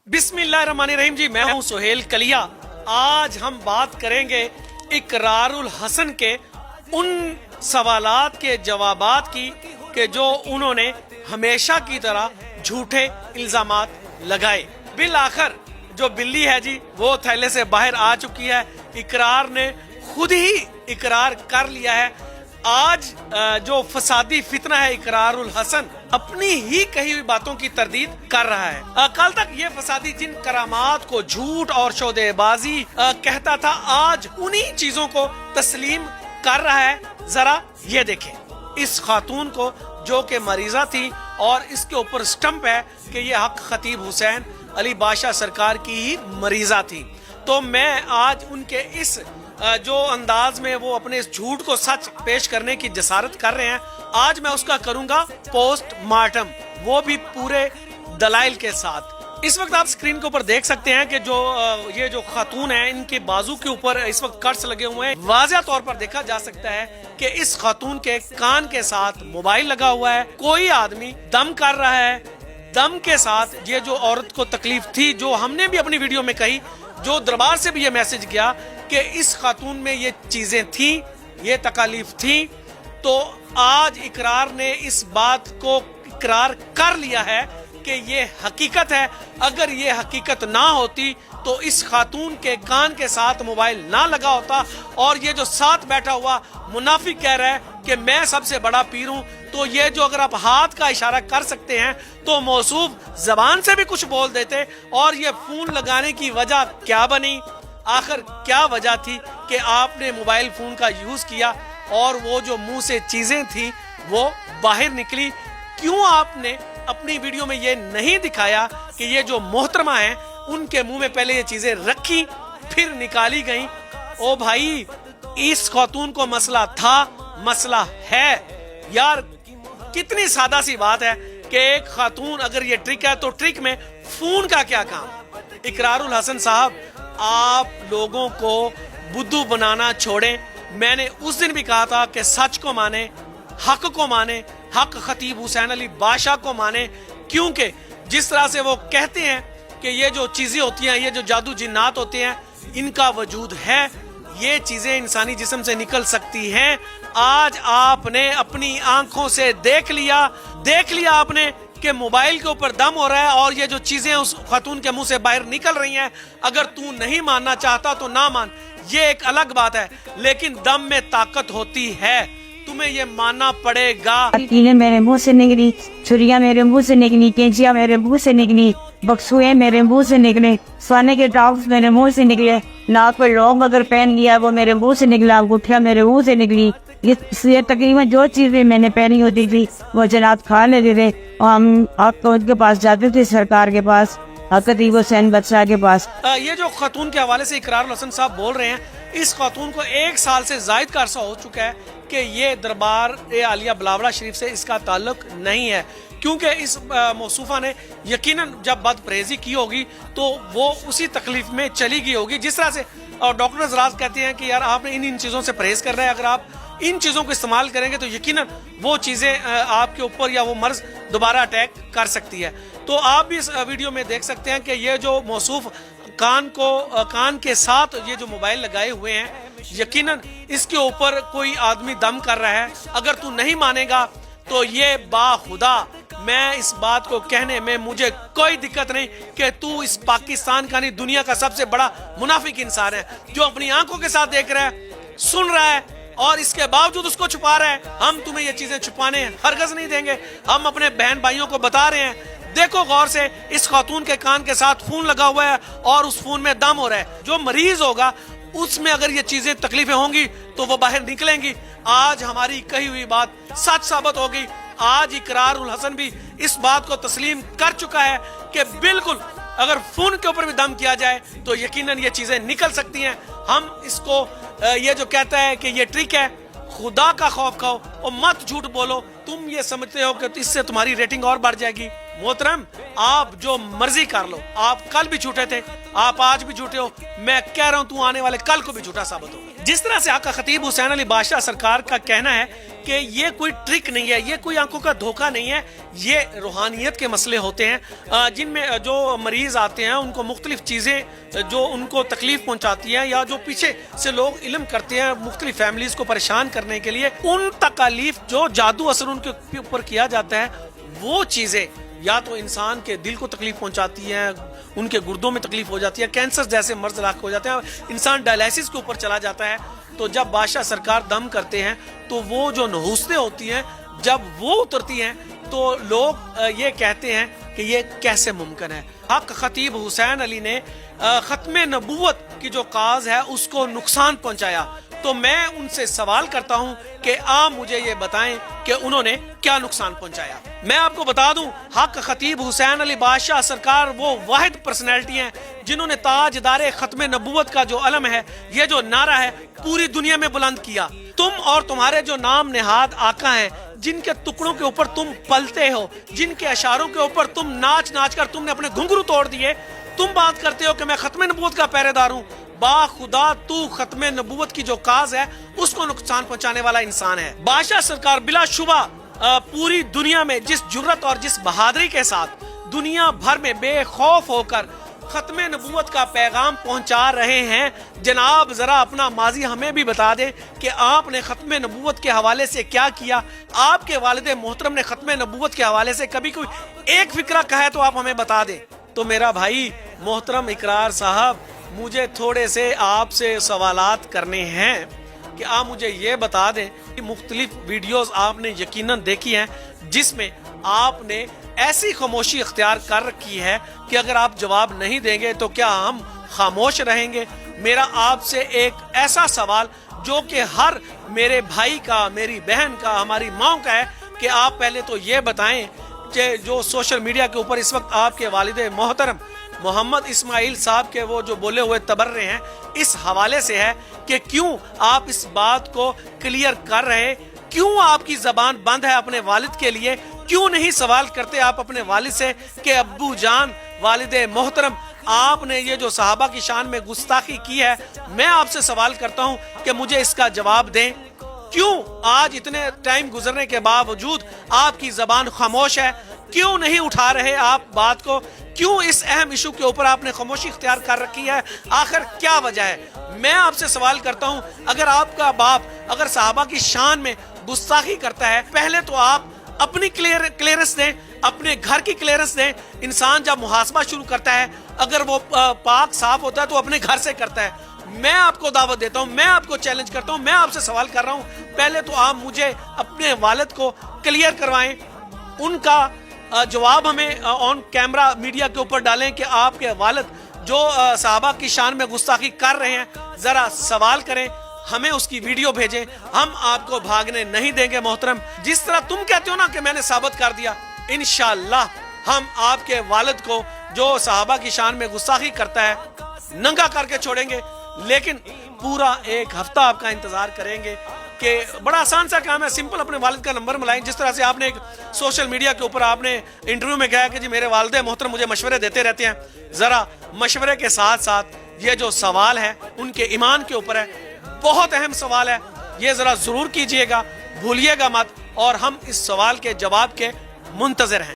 बिस्मिल्लाहिर्रहमानिर्रहीम जी, मैं हूं सुहेल कलिया। आज हम बात करेंगे इकरारुल हसन के उन सवालात के जवाबात की कि जो उन्होंने हमेशा की तरह झूठे इल्जामात लगाए। बिल आखिर जो बिल्ली है जी वो थैले से बाहर आ चुकी है। इकरार ने खुद ही इकरार कर लिया है। आज जो फसादी फितना है इकरारुल हसन अपनी ही कही हुई बातों की तरदीद कर रहा है। कल तक ये फसादी जिन करामात को झूठ और शोदेबाजी कहता था, आज उन्हीं चीजों को तस्लीम कर रहा है। जरा ये देखें इस खातून को जो कि मरीजा थी और इसके ऊपर स्टंप है कि ये हक खतीब हुसैन अली बादशाह सरकार की ही मरीजा थी। तो मैं आज उनके इस जो अंदाज में वो अपने इस झूठ को सच पेश करने की जसारत कर रहे हैं, आज मैं उसका करूंगा पोस्टमार्टम, वो भी पूरे दलाइल के साथ। इस वक्त आप स्क्रीन के ऊपर देख सकते हैं कि जो ये जो खातून है इनके बाजू के ऊपर इस वक्त कट्स लगे हुए हैं। वाज़ेह तौर पर देखा जा सकता है कि इस खातून के कान के साथ मोबाइल लगा हुआ है। कोई आदमी दम कर रहा है। दम के साथ ये जो औरत को तकलीफ थी, जो हमने भी अपनी वीडियो में कही, जो दरबार से भी ये मैसेज गया कि इस खातून में ये चीजें थी, ये तकालीफ थी, तो आज इकरार ने इस बात को इकरार कर लिया है कि ये हकीकत है। अगर ये हकीकत ना होती तो इस खातून के कान के साथ मोबाइल ना लगा होता। और ये जो साथ बैठा हुआ मुनाफिक कह रहा है कि मैं सबसे बड़ा पीर हूं, तो ये जो अगर आप हाथ का इशारा कर सकते हैं तो मौसूफ जबान से भी कुछ बोल देते। और ये फोन लगाने की वजह क्या बनी, आखिर क्या वजह थी कि आपने मोबाइल फोन का यूज किया और वो जो मुंह से चीजें थी वो बाहर निकली। क्यों आपने अपनी वीडियो में ये नहीं दिखाया कि ये जो मोहतरमा है उनके मुंह में पहले ये चीजें रखी फिर निकाली गई। ओ भाई, इस खातून को मसला था, मसला है। यार कितनी सादा सी बात है कि एक खातून अगर ये ट्रिक है तो ट्रिक में फोन का क्या काम। इकरारुल हसन साहब, आप लोगों को बुद्धू बनाना छोड़ें। मैंने उस दिन भी कहा था कि सच को माने, हक को माने, हक खतीब हुसैन अली बादशाह को माने, क्योंकि जिस तरह से वो कहते हैं कि ये जो चीजें होती हैं, ये जो जादू जिन्नात होते हैं, इनका वजूद है, ये चीजें इंसानी जिस्म से निकल सकती हैं। आज आपने अपनी आंखों से देख लिया आपने कि मोबाइल के ऊपर दम हो रहा है और ये जो चीजें उस खातून के मुंह से बाहर निकल रही हैं। अगर तू नहीं मानना चाहता तो ना मान, ये एक अलग बात है, लेकिन दम में ताकत होती है, तुम्हें ये मानना पड़ेगा। कीलें मेरे मुंह से निकली, छुरियां मेरे मुंह से निकली, कैंचियां मेरे मुंह से निकली, बक्सुए मेरे मुंह से निकले, सोने के टॉप्स मेरे मुंह से निकले, नाक पर लौंग अगर पहन लिया वो मेरे मुंह से निकला, अंगूठियां मेरे मुंह से निकली। ये तकरीबन जो चीजें मैंने पहनी होती थी वो जनाब खा लेते थे। और हम आपको उनके पास जाते थे, सरकार के पास, खतीब हुसैन बादशाह के पास। ये जो खातून के हवाले से इकरारुल हसन साहब बोल रहे हैं, इस खातून को 1 साल से जायद का अरसा हो चुका है कि ये दरबार आलिया बिलावला शरीफ से इसका ताल्लुक नहीं है, क्योंकि इस मौसूफा ने यकीनन जब बदपरहेजी की होगी तो वो उसी तकलीफ में चली गई होगी। जिस तरह से डॉक्टर हज़रात कहते हैं कि यार आपने इन चीज़ों से परहेज कर रहे हैं, अगर आप इन चीज़ों को इस्तेमाल करेंगे तो यकीनन वो चीज़ें आपके ऊपर या वो मर्ज दोबारा अटैक कर सकती है। तो आप भी इस वीडियो में देख सकते हैं कि ये जो मौसूफ कान के साथ ये जो मोबाइल लगाए हुए हैं, यकीनन इसके ऊपर कोई आदमी दम कर रहा है। अगर तू नहीं मानेगा तो ये बाखुदा, मैं इस बात को कहने में मुझे कोई दिक्कत नहीं कि तू इस पाकिस्तान का नहीं दुनिया का सबसे बड़ा मुनाफिक इंसान है, जो अपनी आंखों के साथ देख रहा है, सुन रहा है और इसके बावजूद उसको छुपा रहा है। हम तुम्हें ये चीजें छुपाने हरगज नहीं देंगे। हम अपने बहन भाइयों को बता रहे हैं, देखो गौर से, इस खातून के कान के साथ फोन लगा हुआ है और उस फोन में दम हो रहा है। जो मरीज होगा उसमें अगर ये चीजें तकलीफें होंगी तो वो बाहर निकलेंगी। आज हमारी कही हुई बात सच साबित हो गई। आज इकरारुल हसन भी इस बात को तस्लीम कर चुका है कि बिल्कुल अगर फोन के ऊपर भी दम किया जाए तो यकीनन ये चीजें निकल सकती हैं। हम इसको ये जो कहता है कि ये ट्रिक है, खुदा का खौफ खाओ और मत झूठ बोलो। तुम ये समझते हो कि इससे तुम्हारी रेटिंग और बढ़ जाएगी। मोहतरम, आप जो मर्जी कर लो, आप कल भी झूठे थे, आप आज भी झूठे हो, मैं कह रहा हूं तू आने वाले कल को भी झूठा साबित हो। जिस तरह से आका खतीब हुसैन अली बादशाह सरकार का कहना है कि ये कोई ट्रिक नहीं है, ये कोई आंखों का धोखा नहीं है, ये रूहानियत के मसले होते हैं जिनमें जो मरीज़ आते हैं उनको मुख्तलिफ चीज़ें जो उनको तकलीफ़ पहुंचाती हैं या जो पीछे से लोग इल्म करते हैं मुख्तलिफ फैमिलीज़ को परेशान करने के लिए, उन तकालीफ जो जादू असर उनके ऊपर किया जाता है वो चीज़ें या तो इंसान के दिल को तकलीफ पहुंचाती हैं, उनके गुर्दों में तकलीफ हो जाती है, कैंसर जैसे मर्ज लाख हो जाते हैं, इंसान डायलिसिस के ऊपर चला जाता है। तो जब बादशाह सरकार दम करते हैं तो वो जो नहूसतें होती हैं जब वो उतरती हैं तो लोग ये कहते हैं कि ये कैसे मुमकिन है। हक खतीब हुसैन अली ने ख़त्म नबूवत की जो काज है उसको नुकसान पहुंचाया। तो मैं उनसे सवाल करता हूं कि आप मुझे ये बताएं कि उन्होंने क्या नुकसान पहुंचाया। मैं आपको बता दूं, हक खतीब हुसैन अली बादशाह सरकार वो वाहिद पर्सनैलिटी हैं जिन्होंने ताजदारे खत्म नबूवत का जो अलम है, ये जो नारा है, पूरी दुनिया में बुलंद किया। तुम और तुम्हारे जो नाम नेहाद आका हैं, जिनके टुकड़ों के ऊपर तुम पलते हो, जिनके अशारों के ऊपर तुम नाच नाच कर तुमने अपने घुंघरू तोड़ दिए, तुम बात करते हो कि मैं खत्म नबूवत का पहरेदार हूँ। बाखुदा तू खत्म नबूवत की जो काज है उसको नुकसान पहुंचाने वाला इंसान है। बादशाह सरकार बिलाशुबा पूरी दुनिया में जिस जुर्रत और जिस बहादुरी के साथ दुनिया भर में बेखौफ होकर खत्म नबूवत का पैगाम पहुंचा रहे हैं, जनाब जरा अपना माजी हमें भी बता दें कि आपने खत्म नबूवत के हवाले से क्या किया। आपके वालिद मोहतरम ने खत्म नबूवत के हवाले से कभी कोई एक फिक्रा कहा है तो आप हमें बता दें। तो मेरा भाई मोहतरम इकरार साहब, मुझे थोड़े से आपसे सवालात करने हैं कि आप मुझे ये बता दें कि मुख्तलिफ वीडियोस आपने यकीनन देखी हैं जिसमें आपने ऐसी खामोशी इख्तियार कर रखी है कि अगर आप जवाब नहीं देंगे तो क्या हम खामोश रहेंगे। मेरा आपसे एक ऐसा सवाल जो कि हर मेरे भाई का, मेरी बहन का, हमारी माँ का है कि आप पहले तो ये बताएं कि जो सोशल मीडिया के ऊपर इस वक्त आपके वालिद मोहतरम मोहम्मद इस्माइल साहब के वो जो बोले हुए तबर्रे हैं, इस हवाले से है कि क्यों आप इस बात को क्लियर कर रहे, क्यों आपकी जबान बंद है अपने वालिद के लिए, क्यों नहीं सवाल करते आप अपने वालिद से कि अब्बू जान, वालिद मोहतरम, आपने ये जो सहाबा की शान में गुस्ताखी की है, मैं आपसे सवाल करता हूँ कि मुझे इसका जवाब दें। क्यों आज इतने टाइम गुजरने के बावजूद आपकी जबान खामोश है, क्यों नहीं उठा रहे आप बात को, क्यों इस अहम इशू के ऊपर आपने खामोशी इख्तियार कर रखी है, आखिर क्या वजह है। मैं आपसे सवाल करता हूं, अगर आपका बाप अगर सहाबा की शान में गुस्ताखी करता है, पहले तो आप अपनी क्लियरेंस दें, अपने घर की क्लियरेंस दें। इंसान जब मुहासबा शुरू करता है, अगर वो पाक साफ होता है तो अपने घर से करता है। मैं आपको दावत देता हूं, मैं आपको चैलेंज करता हूं, मैं आपसे सवाल कर रहा हूं, पहले तो आप मुझे अपने वालिद को क्लियर करवाएं, उनका जवाब हमें ऑन कैमरा मीडिया के ऊपर डालें कि आपके वालिद जो सहाबा की शान में गुस्ताखी कर रहे हैं, जरा सवाल करें, हमें उसकी वीडियो भेजें, हम आपको भागने नहीं देंगे मोहतरम। जिस तरह तुम कहते हो ना कि मैंने साबित कर दिया, इंशाअल्लाह हम आपके वालिद को जो सहाबा की शान में गुस्ताखी करता है नंगा करके छोड़ेंगे, लेकिन पूरा एक हफ्ता आपका इंतजार करेंगे कि बड़ा आसान सा काम है, सिंपल अपने वालिद का नंबर मिलाएं। जिस तरह से आपने एक सोशल मीडिया के ऊपर आपने इंटरव्यू में कहा कि जी मेरे वालिद मोहतरम मुझे मशवरे देते रहते हैं, जरा मशवरे के साथ साथ ये जो सवाल है उनके ईमान के ऊपर है, बहुत अहम सवाल है, ये जरा जरूर कीजिएगा, भूलिएगा मत, और हम इस सवाल के जवाब के मुंतजर हैं।